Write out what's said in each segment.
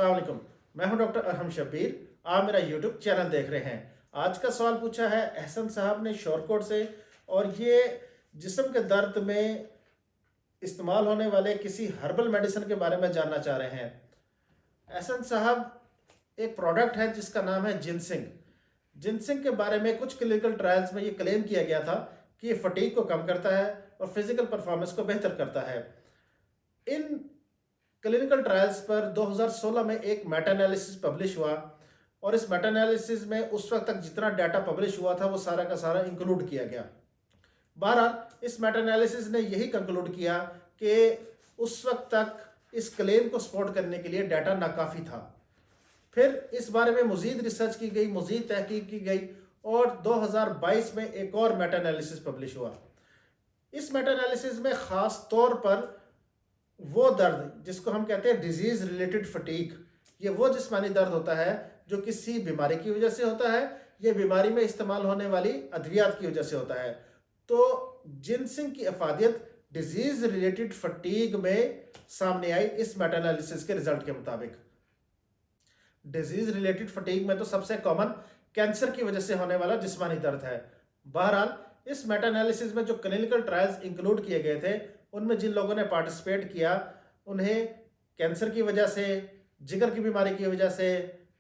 अस्सलाम वालेकुम। मैं हूं डॉक्टर अरहम शब्बीर। आप मेरा यूट्यूब चैनल देख रहे हैं। आज का सवाल पूछा है एहसन साहब ने शोरकोट से, और ये जिस्म के दर्द में इस्तेमाल होने वाले किसी हर्बल मेडिसिन के बारे में जानना चाह रहे हैं। एहसन साहब, एक प्रोडक्ट है जिसका नाम है जिनसिंग। जिनसिंग के बारे में कुछ क्लिनिकल ट्रायल्स में ये क्लेम किया गया था कि ये फटीग को कम करता है और फिजिकल परफॉर्मेंस को बेहतर करता है। इन क्लिनिकल ट्रायल्स पर 2016 में एक मेटा एनालिसिस पब्लिश हुआ, और इस मेटा एनालिसिस में उस वक्त तक जितना डाटा पब्लिश हुआ था वो सारा का सारा इंक्लूड किया गया। बहरहाल इस मेटा एनालिसिस ने यही कंक्लूड किया कि उस वक्त तक इस क्लेम को सपोर्ट करने के लिए डाटा नाकाफ़ी था। फिर इस बारे में मज़ीद रिसर्च की गई, मज़ीद तहकीक की गई, और 2022 में एक और मेटा एनालिसिस पब्लिश हुआ। इस मेटा एनालिसिस में ख़ास तौर पर वो दर्द जिसको हम कहते हैं डिजीज़ रिलेटेड फटीग, ये वो जिस्मानी दर्द होता है जो किसी बीमारी की वजह से होता है, ये बीमारी में इस्तेमाल होने वाली अद्वियात की वजह से होता है। तो जिनसिंग की अफादियत डिजीज़ रिलेटेड फटीग में सामने आई इस मेटा एनालिसिस के रिजल्ट के मुताबिक। डिजीज़ रिलेटेड फटीग में तो सबसे कॉमन कैंसर की वजह से होने वाला जिस्मानी दर्द है। बहरहाल इस मेटा एनालिसिस में जो क्लिनिकल ट्रायल्स इंक्लूड किए गए थे, उनमें जिन लोगों ने पार्टिसिपेट किया उन्हें कैंसर की वजह से, जिगर की बीमारी की वजह से,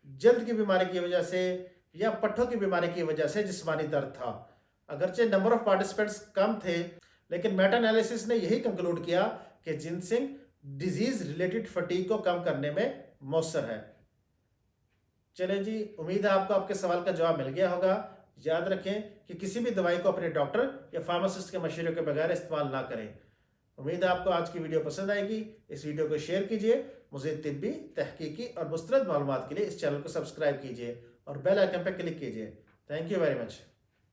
जल्द की बीमारी की वजह से या पट्ठों की बीमारी की वजह से जिस्मानी दर्द था। अगरचे नंबर ऑफ पार्टिसिपेंट्स कम थे, लेकिन मेटा एनालिसिस ने यही कंक्लूड किया कि जिनसिंग डिजीज़ रिलेटेड फटीग को कम करने में मौसर है। चलें जी, उम्मीद है आपको आपके सवाल का जवाब मिल गया होगा। याद रखें कि किसी भी दवाई को अपने डॉक्टर या फार्मासिस्ट के मशवरे के बगैर इस्तेमाल ना करें। उम्मीद है आपको आज की वीडियो पसंद आएगी। इस वीडियो को शेयर कीजिए। मज़ीद तिब्बी, तहकीकी और मुस्तरद मालूमात के लिए इस चैनल को सब्सक्राइब कीजिए और बेल आइकन पर क्लिक कीजिए। Thank you very much.